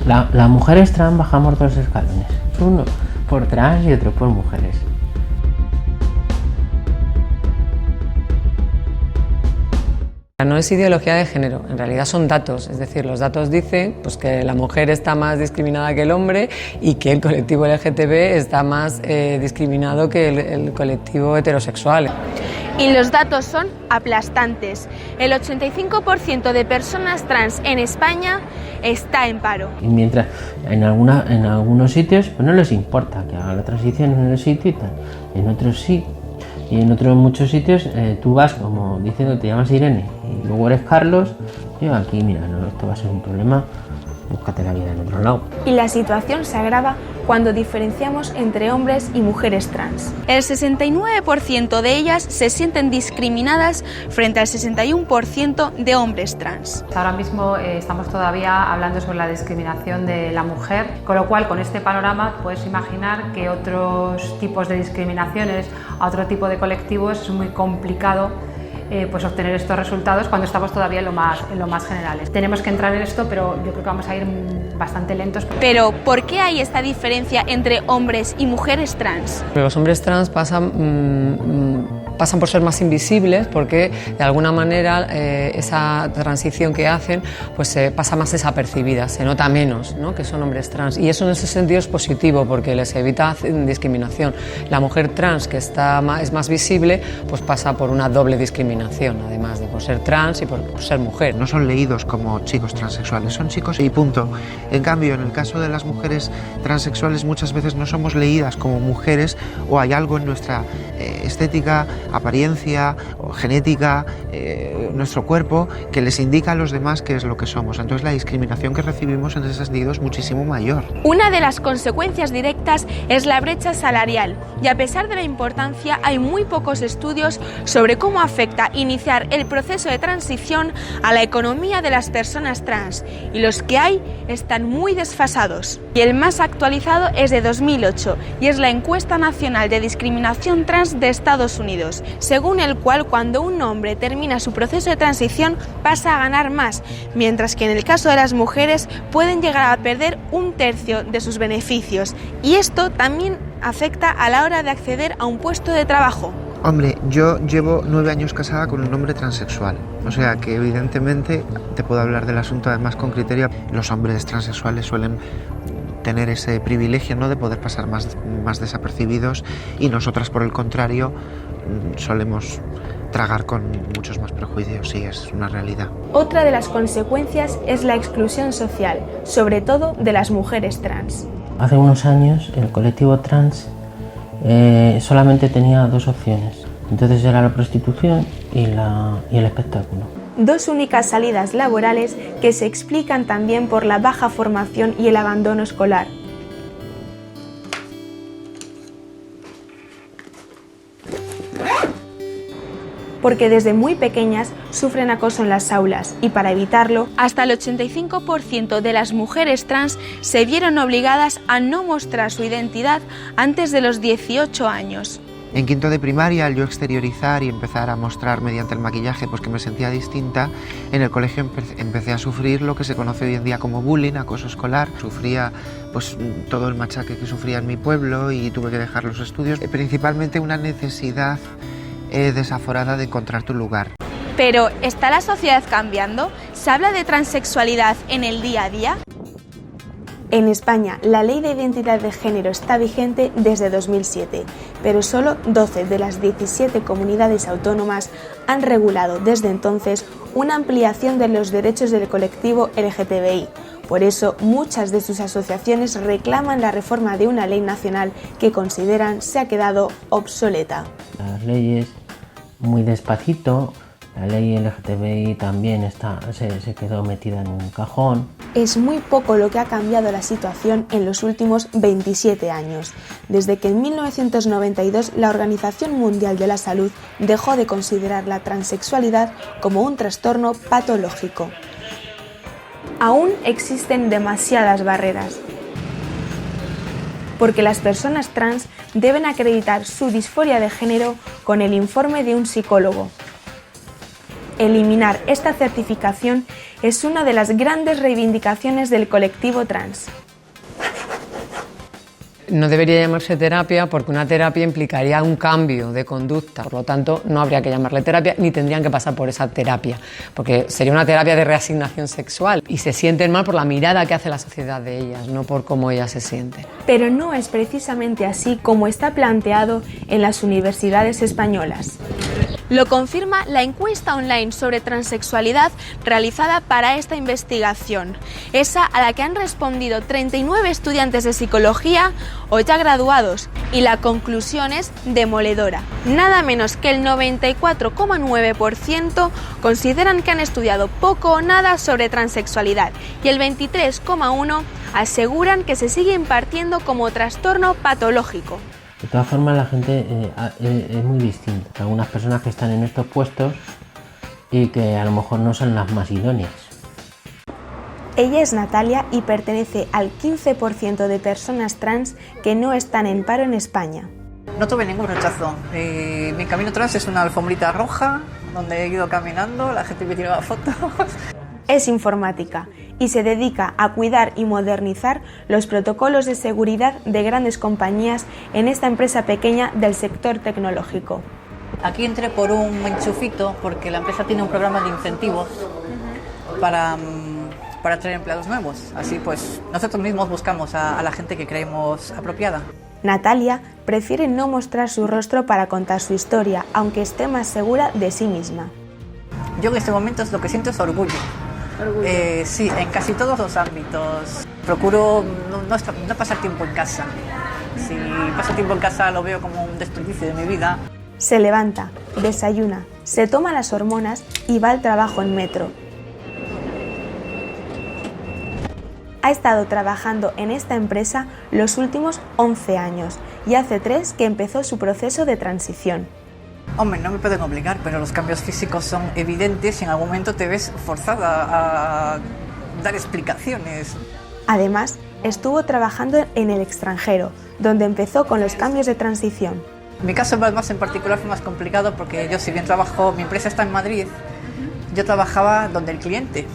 Las mujeres trans bajamos 2 escalones, uno por trans y otro por mujeres. No es ideología de género, en realidad son datos, es decir, los datos dicen pues, que la mujer está más discriminada que el hombre y que el colectivo LGTB está más discriminado que el colectivo heterosexual. Y los datos son aplastantes. El 85% de personas trans en España está en paro. Y mientras en algunos sitios pues no les importa que haga la transición en el sitio y tal, en otros sí. Y en otros muchos sitios tú vas como diciendo te llamas Irene y luego eres Carlos, yo aquí mira, no, esto va a ser un problema, búscate la vida en otro lado. Y la situación se agrava cuando diferenciamos entre hombres y mujeres trans. El 69% de ellas se sienten discriminadas frente al 61% de hombres trans. Ahora mismo estamos todavía hablando sobre la discriminación de la mujer, con lo cual con este panorama puedes imaginar que otros tipos de discriminaciones a otro tipo de colectivos es muy complicado pues obtener estos resultados cuando estamos todavía en lo más generales. Tenemos que entrar en esto, pero yo creo que vamos a ir bastante lentos. Pero, ¿por qué hay esta diferencia entre hombres y mujeres trans? Los hombres trans pasan por ser más invisibles porque de alguna manera esa transición que hacen pues pasa más desapercibida, se nota menos, ¿no?, que son hombres trans, y eso en ese sentido es positivo porque les evita discriminación. La mujer trans que es más visible pues pasa por una doble discriminación, además de por ser trans y por ser mujer. No son leídos como chicos transexuales, son chicos y punto. En cambio, en el caso de las mujeres transexuales muchas veces no somos leídas como mujeres o hay algo en nuestra estética, apariencia o genética, nuestro cuerpo, que les indica a los demás qué es lo que somos. Entonces la discriminación que recibimos en ese sentido es muchísimo mayor. Una de las consecuencias directas es la brecha salarial, y a pesar de la importancia hay muy pocos estudios sobre cómo afecta iniciar el proceso de transición a la economía de las personas trans, y los que hay están muy desfasados. Y el más actualizado es de 2008 y es la Encuesta Nacional de Discriminación Trans de Estados Unidos, según el cual cuando un hombre termina su proceso de transición pasa a ganar más, mientras que en el caso de las mujeres pueden llegar a perder 1/3 de sus beneficios, y esto también afecta a la hora de acceder a un puesto de trabajo. Hombre, yo llevo 9 años casada con un hombre transexual, o sea que evidentemente te puedo hablar del asunto además con criterio. Los hombres transexuales suelen tener ese privilegio, ¿no?, de poder pasar más desapercibidos, y nosotras por el contrario solemos tragar con muchos más prejuicios, sí, es una realidad. Otra de las consecuencias es la exclusión social, sobre todo de las mujeres trans. Hace unos años el colectivo trans solamente tenía 2 opciones, entonces era la prostitución y el espectáculo. 2 únicas salidas laborales que se explican también por la baja formación y el abandono escolar. Porque desde muy pequeñas sufren acoso en las aulas, y para evitarlo, hasta el 85% de las mujeres trans se vieron obligadas a no mostrar su identidad antes de los 18 años. En quinto de primaria, al yo exteriorizar y empezar a mostrar mediante el maquillaje pues que me sentía distinta, en el colegio empecé a sufrir lo que se conoce hoy en día como bullying, acoso escolar. Sufría pues todo el machaque que sufría en mi pueblo y tuve que dejar los estudios. Principalmente una necesidad desaforada de encontrar tu lugar. Pero, ¿está la sociedad cambiando? ¿Se habla de transexualidad en el día a día? En España, la Ley de Identidad de Género está vigente desde 2007, pero solo 12 de las 17 comunidades autónomas han regulado desde entonces una ampliación de los derechos del colectivo LGTBI. Por eso, muchas de sus asociaciones reclaman la reforma de una ley nacional que consideran se ha quedado obsoleta. Las leyes muy despacito, la ley LGTBI también se quedó metida en un cajón. Es muy poco lo que ha cambiado la situación en los últimos 27 años, desde que en 1992 la Organización Mundial de la Salud dejó de considerar la transexualidad como un trastorno patológico. Aún existen demasiadas barreras, porque las personas trans deben acreditar su disforia de género con el informe de un psicólogo. eliminar esta certificación es una de las grandes reivindicaciones del colectivo trans. No debería llamarse terapia porque una terapia implicaría un cambio de conducta, por lo tanto no habría que llamarle terapia ni tendrían que pasar por esa terapia, porque sería una terapia de reasignación sexual y se sienten mal por la mirada que hace la sociedad de ellas, no por cómo ellas se sienten. Pero no es precisamente así como está planteado en las universidades españolas. Lo confirma la encuesta online sobre transexualidad realizada para esta investigación, esa a la que han respondido 39 estudiantes de psicología o ya graduados, y la conclusión es demoledora. Nada menos que el 94,9% consideran que han estudiado poco o nada sobre transexualidad y el 23,1% aseguran que se sigue impartiendo como trastorno patológico. De todas formas, la gente es muy distinta. Hay algunas personas que están en estos puestos y que a lo mejor no son las más idóneas. Ella es Natalia y pertenece al 15% de personas trans que no están en paro en España. No tuve ningún rechazo. Mi camino trans es una alfombrita roja donde he ido caminando, la gente me tiraba fotos. Es informática y se dedica a cuidar y modernizar los protocolos de seguridad de grandes compañías en esta empresa pequeña del sector tecnológico. Aquí entré por un enchufito porque la empresa tiene un programa de incentivos para traer empleados nuevos. Así pues, nosotros mismos buscamos a la gente que creemos apropiada. Natalia prefiere no mostrar su rostro para contar su historia, aunque esté más segura de sí misma. Yo en este momento lo que siento es orgullo. Sí, en casi todos los ámbitos. Procuro no pasar tiempo en casa. Si paso tiempo en casa lo veo como un desperdicio de mi vida. Se levanta, desayuna, se toma las hormonas y va al trabajo en metro. Ha estado trabajando en esta empresa los últimos 11 años y hace 3 que empezó su proceso de transición. Hombre, no me pueden obligar, pero los cambios físicos son evidentes y en algún momento te ves forzada a dar explicaciones. Además, estuvo trabajando en el extranjero, donde empezó con los cambios de transición. Mi caso más en particular fue más complicado porque yo, si bien trabajo, mi empresa está en Madrid, yo trabajaba donde el cliente,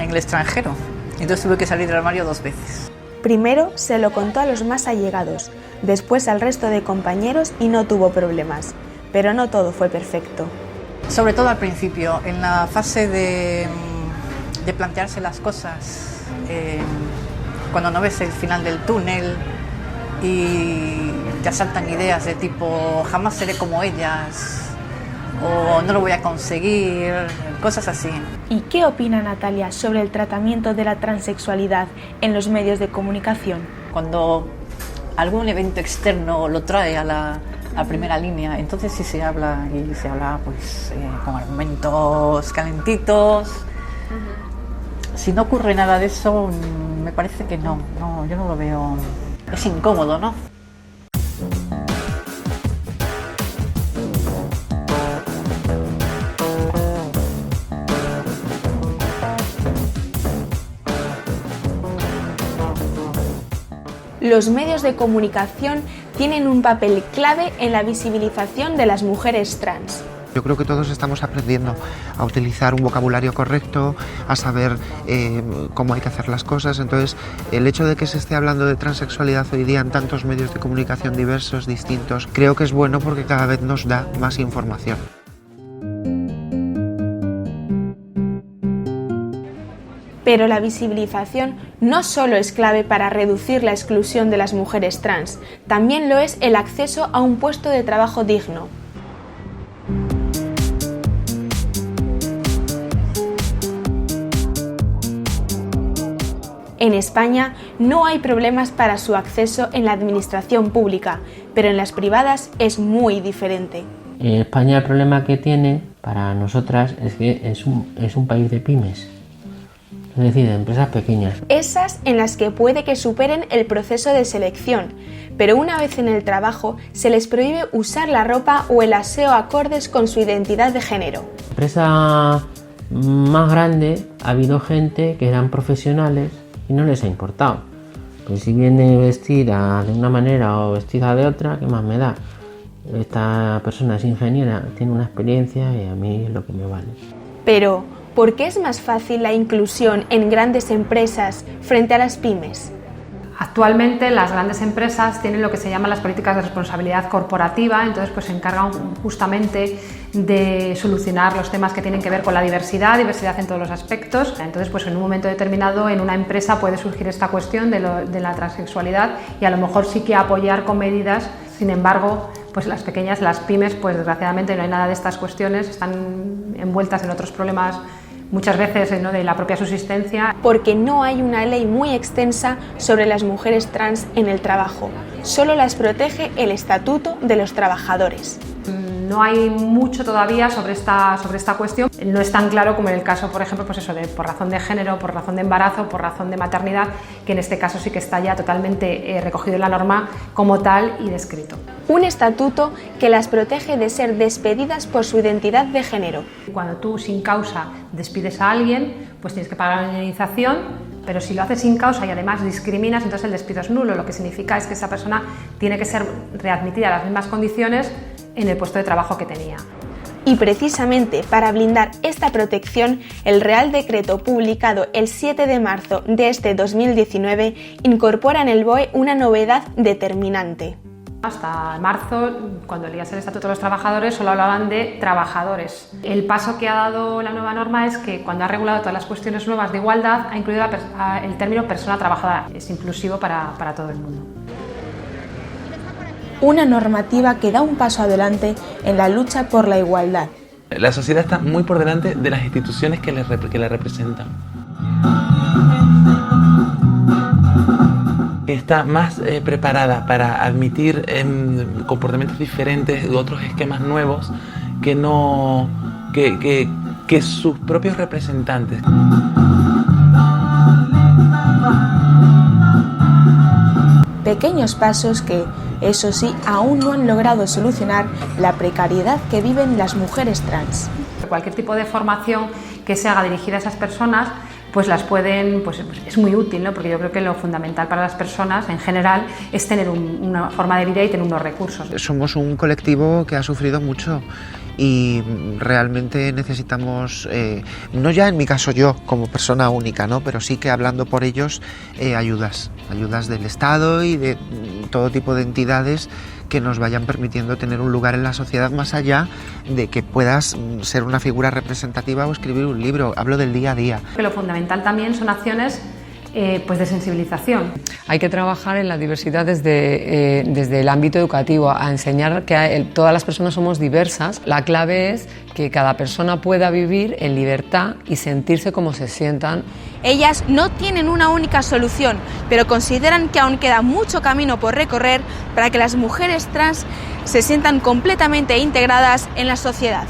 en el extranjero. Entonces tuve que salir del armario 2 veces. Primero se lo contó a los más allegados, después al resto de compañeros y no tuvo problemas. Pero no todo fue perfecto. Sobre todo al principio, en la fase de plantearse las cosas, cuando no ves el final del túnel y te asaltan ideas de tipo jamás seré como ellas o no lo voy a conseguir, cosas así. ¿Y qué opina Natalia sobre el tratamiento de la transexualidad en los medios de comunicación? Cuando algún evento externo lo trae a primera línea, entonces sí se habla y se habla pues con argumentos calentitos. Si no ocurre nada de eso, me parece que no, yo no lo veo. Es incómodo, ¿no? Los medios de comunicación tienen un papel clave en la visibilización de las mujeres trans. Yo creo que todos estamos aprendiendo a utilizar un vocabulario correcto, a saber cómo hay que hacer las cosas. Entonces, el hecho de que se esté hablando de transexualidad hoy día en tantos medios de comunicación diversos, distintos, creo que es bueno porque cada vez nos da más información. Pero la visibilización no solo es clave para reducir la exclusión de las mujeres trans, también lo es el acceso a un puesto de trabajo digno. En España no hay problemas para su acceso en la administración pública, pero en las privadas es muy diferente. En España el problema que tiene para nosotras es que es un país de pymes. Es decir, de empresas pequeñas. Esas en las que puede que superen el proceso de selección, pero una vez en el trabajo se les prohíbe usar la ropa o el aseo acordes con su identidad de género. En la empresa más grande ha habido gente que eran profesionales y no les ha importado. Pues si viene vestida de una manera o vestida de otra, ¿qué más me da? Esta persona es ingeniera, tiene una experiencia y a mí es lo que me vale. Pero, ¿por qué es más fácil la inclusión en grandes empresas frente a las pymes? Actualmente las grandes empresas tienen lo que se llaman las políticas de responsabilidad corporativa, entonces pues se encargan justamente de solucionar los temas que tienen que ver con la diversidad en todos los aspectos. Entonces pues en un momento determinado en una empresa puede surgir esta cuestión de la transexualidad y a lo mejor sí que apoyar con medidas. Sin embargo, pues las pymes, pues desgraciadamente no hay nada de estas cuestiones, están envueltas en otros problemas muchas veces, ¿no?, de la propia subsistencia. Porque no hay una ley muy extensa sobre las mujeres trans en el trabajo, solo las protege el Estatuto de los Trabajadores. No hay mucho todavía sobre esta cuestión, no es tan claro como en el caso, por ejemplo, pues eso, por razón de género, por razón de embarazo, por razón de maternidad, que en este caso sí que está ya totalmente recogido en la norma como tal y descrito. Un estatuto que las protege de ser despedidas por su identidad de género. Cuando tú sin causa despides a alguien, pues tienes que pagar una indemnización, pero si lo haces sin causa y además discriminas, entonces el despido es nulo, lo que significa es que esa persona tiene que ser readmitida a las mismas condiciones en el puesto de trabajo que tenía. Y precisamente para blindar esta protección, el Real Decreto publicado el 7 de marzo de este 2019 incorpora en el BOE una novedad determinante. Hasta marzo, cuando leías el Estatuto de los Trabajadores, solo hablaban de trabajadores. El paso que ha dado la nueva norma es que cuando ha regulado todas las cuestiones nuevas de igualdad, ha incluido el término persona trabajadora. Es inclusivo para todo el mundo. Una normativa que da un paso adelante en la lucha por la igualdad. La sociedad está muy por delante de las instituciones que la representan. Está más preparada para admitir comportamientos diferentes u otros esquemas nuevos que sus propios representantes. Pequeños pasos que, eso sí, aún no han logrado solucionar la precariedad que viven las mujeres trans. Cualquier tipo de formación que se haga dirigida a esas personas, pues las pueden, pues es muy útil, ¿no? Porque yo creo que lo fundamental para las personas en general es tener una forma de vida y tener unos recursos. Somos un colectivo que ha sufrido mucho y realmente necesitamos, no ya en mi caso yo como persona única, ¿no?, pero sí que hablando por ellos, ayudas del Estado y de todo tipo de entidades que nos vayan permitiendo tener un lugar en la sociedad más allá de que puedas ser una figura representativa o escribir un libro. Hablo del día a día. Lo fundamental también son acciones pues de sensibilización. Hay que trabajar en la diversidad desde el ámbito educativo, a enseñar que todas las personas somos diversas. La clave es que cada persona pueda vivir en libertad y sentirse como se sientan. Ellas no tienen una única solución, pero consideran que aún queda mucho camino por recorrer para que las mujeres trans se sientan completamente integradas en la sociedad.